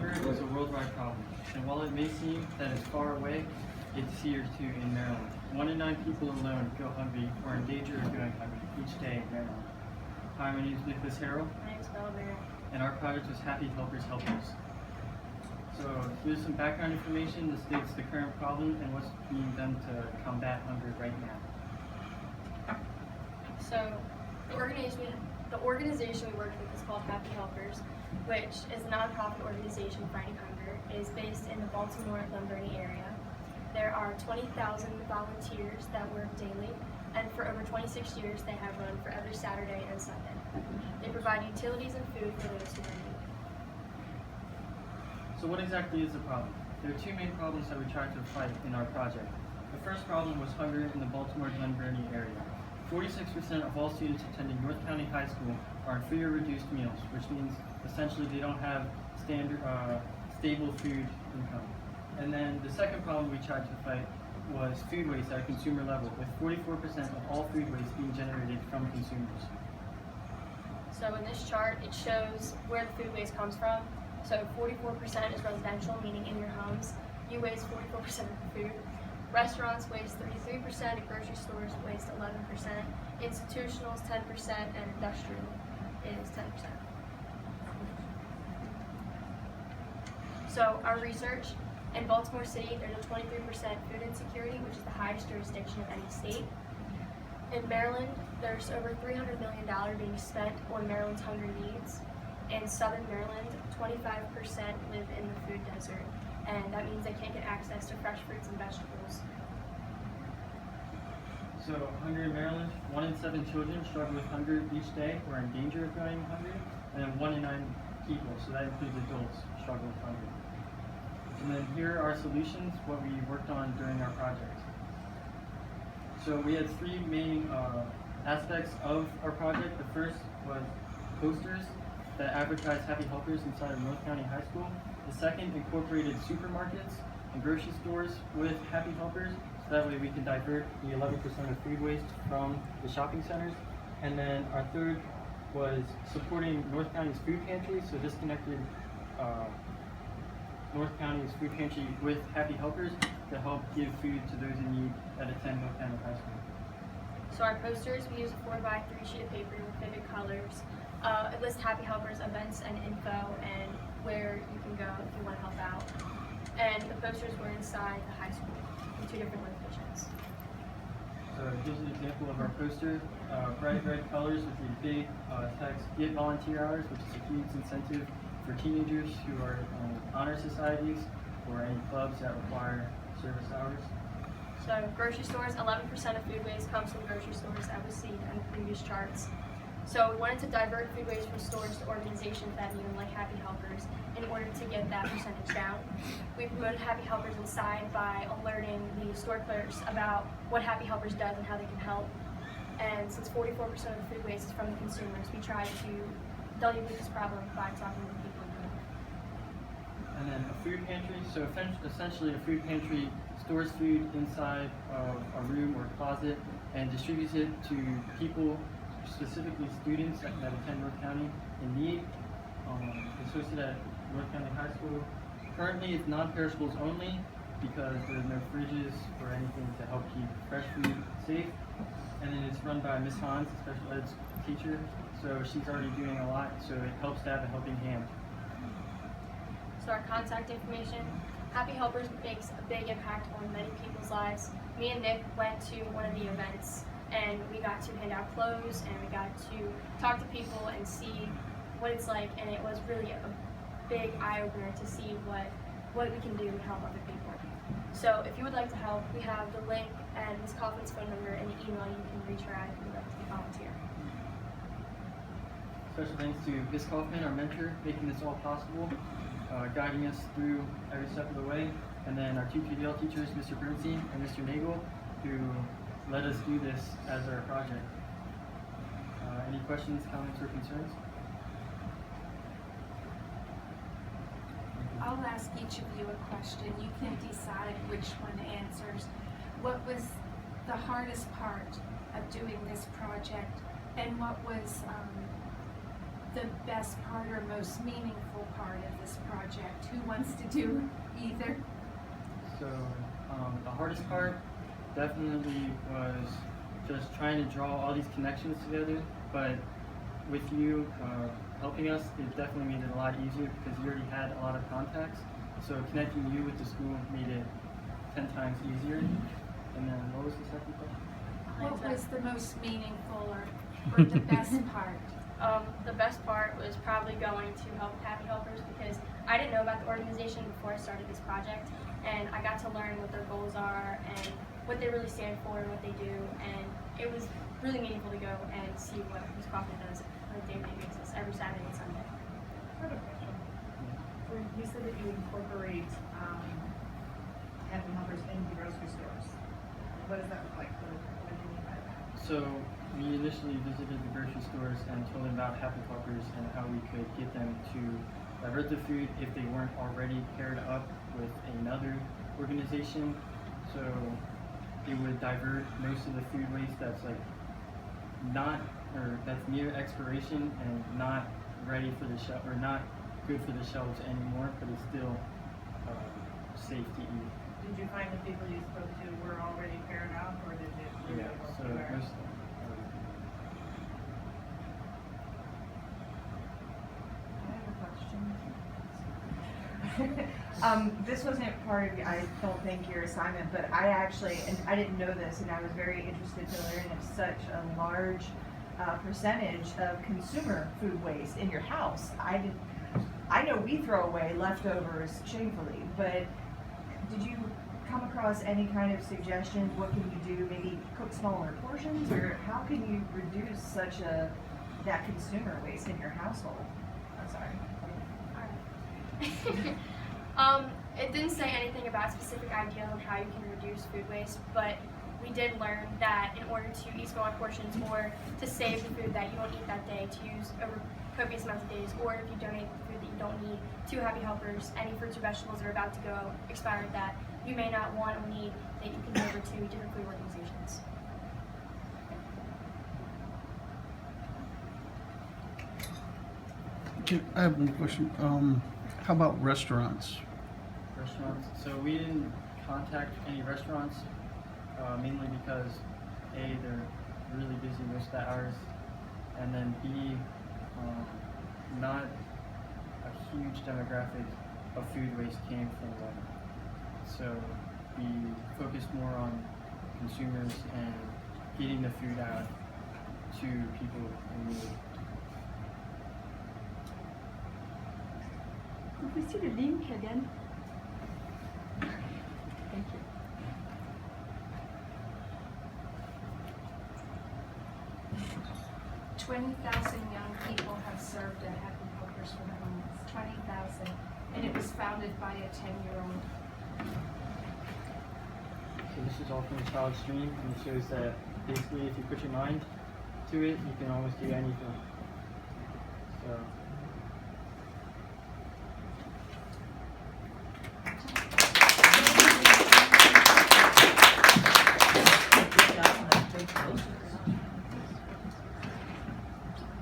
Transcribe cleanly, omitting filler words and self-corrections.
hunger is a worldwide problem, and while it may seem that it's far away, it's here too in Maryland. 1 in 9 people alone go hungry or in danger of going hungry each day in Maryland. Hi, my name is Nicholas Harrell. My name is Bella Barrett. And our project was Happy Helpers Helpers. So here's some background information that states the current problem and what's being done to combat hunger right now. So the organization we work with is called Happy Helpers, which is a nonprofit organization fighting hunger. It is based in the Baltimore-Glen Burnie area. There are 20,000 volunteers that work daily, and for over 26 years they have run for every Saturday and Sunday. They provide utilities and food for those who are in need. So what exactly is the problem? There are 2 main problems that we tried to fight in our project. The first problem was hunger in the Baltimore-Glen Burnie area. 46% of all students attending North County High School are on free or reduced meals, which means essentially they don't have stable food income. And then the second problem we tried to fight was food waste at a consumer level, with 44% of all food waste being generated from consumers. So in this chart, it shows where the food waste comes from. So 44% is residential, meaning in your homes. You waste 44% of the food. Restaurants waste 33%, and grocery stores waste 11%. Institutionals 10%, and industrial is 10%. So our research, in Baltimore City, there's a 23% food insecurity, which is the highest jurisdiction of any state. In Maryland, there's over $300 million being spent on Maryland's hunger needs. In southern Maryland, 25% live in the food desert, and that means they can't get access to fresh fruits and vegetables. So hunger in Maryland, 1 in 7 children struggle with hunger each day or are in danger of going hungry, and then 1 in 9 people, so that includes adults, struggle with hunger. And then here are our solutions, what we worked on during our project. So we had 3 main aspects of our project. The first was posters that advertised Happy Helpers inside of North County High School. The second incorporated supermarkets and grocery stores with Happy Helpers, so that way we can divert the 11% of food waste from the shopping centers. And then our third was supporting North County's food pantry, so this connected North County's food pantry with Happy Helpers to help give food to those in need that attend North County High School. So our posters, we use a 4x3 sheet of paper with vivid colors. It lists Happy Helpers events and info and where you can go if you want to help out. And the posters were inside the high school in 2 different locations. So here's an example of our poster. Bright red colors with the big text, Get Volunteer Hours, which is a huge incentive for teenagers who are in honor societies or any clubs that require service hours. So grocery stores, 11% of food waste comes from grocery stores, as was seen in the previous charts. So we wanted to divert food waste from stores to organizations that need them, like Happy Helpers, in order to get that percentage down. We promoted Happy Helpers inside by alerting the store clerks about what Happy Helpers does and how they can help. And since 44% of the food waste is from the consumers, we tried to alleviate this problem by talking to people. And then a food pantry. So essentially a food pantry stores food inside of a room or closet and distributes it to people, specifically students that attend North County in need. It's hosted at North County High School. Currently it's non-perishables only because there's no fridges or anything to help keep fresh food safe. And then it's run by Ms. Hans, a special ed teacher, so she's already doing a lot, so it helps to have a helping hand. So our contact information, Happy Helpers makes a big impact on many people's lives. Me and Nick went to one of the events and we got to hand out clothes and we got to talk to people and see what it's like, and it was really a big eye-opener to see what we can do to help other people. So if you would like to help, we have the link and Ms. Kaufman's phone number and the email you can reach her at if you would like to volunteer. Special thanks to Ms. Kaufman, our mentor, making this all possible, guiding us through every step of the way, and then our 2 PDL teachers, Mr. Bernstein and Mr. Nagel, who let us do this as our project. Any questions, comments, or concerns? I'll ask each of you a question. You can decide which one answers. What was the hardest part of doing this project, and what was the best part or most meaningful part of this project? Who wants to do either? So the hardest part definitely was just trying to draw all these connections together, but with you helping us, it definitely made it a lot easier because you already had a lot of contacts. So connecting you with the school made it 10 times easier. And then what was the second question? What was the most meaningful or the best part? The best part was probably going to help Happy Helpers because I didn't know about the organization before I started this project, and I got to learn what their goals are and what they really stand for and what they do, and it was really meaningful to go and see what Ms. Kaufman does on a day-to-day basis every Saturday and Sunday. I have a question. So you said that you incorporate Happy Helpers into grocery stores. What does that look like? What do you mean by that? So we initially visited the grocery stores and told them about Happy Helpers and how we could get them to divert the food if they weren't already paired up with another organization. So it would divert most of the food waste that's that's near expiration and not ready for the shelf or not good for the shelves anymore, but it's still safe to eat. Did you find the people you spoke to were already paired out, or did it really Yeah, work so together? most of them. I have a question. This wasn't part of, I don't think, your assignment, but I actually, and I didn't know this, and I was very interested to learn of such a large percentage of consumer food waste in your house. I know we throw away leftovers shamefully, but did you come across any kind of suggestions? What can you do? Maybe cook smaller portions, or how can you reduce that consumer waste in your household? I'm sorry. It didn't say anything about a specific idea on how you can reduce food waste, but we did learn that in order to eat smaller portions or to save the food that you don't eat that day, to use a copious amount of days, or if you donate the food that you don't need to Happy Helpers, any fruits or vegetables that are about to go expired that you may not want or need, that you can give over to different food organizations. I have one question. How about restaurants? Restaurants. So we didn't contact any restaurants, mainly because A, they're really busy most of the hours, and then B, not a huge demographic of food waste came from them. So we focused more on consumers and getting the food out to people in need. Could we see the link again? Thank you. $20,000 young people have served at Happy Helpers for the Homeless. 20,000, and it was founded by a 10-year-old. So this is all from the Child Stream, and it shows that basically if you put your mind to it, you can almost do anything.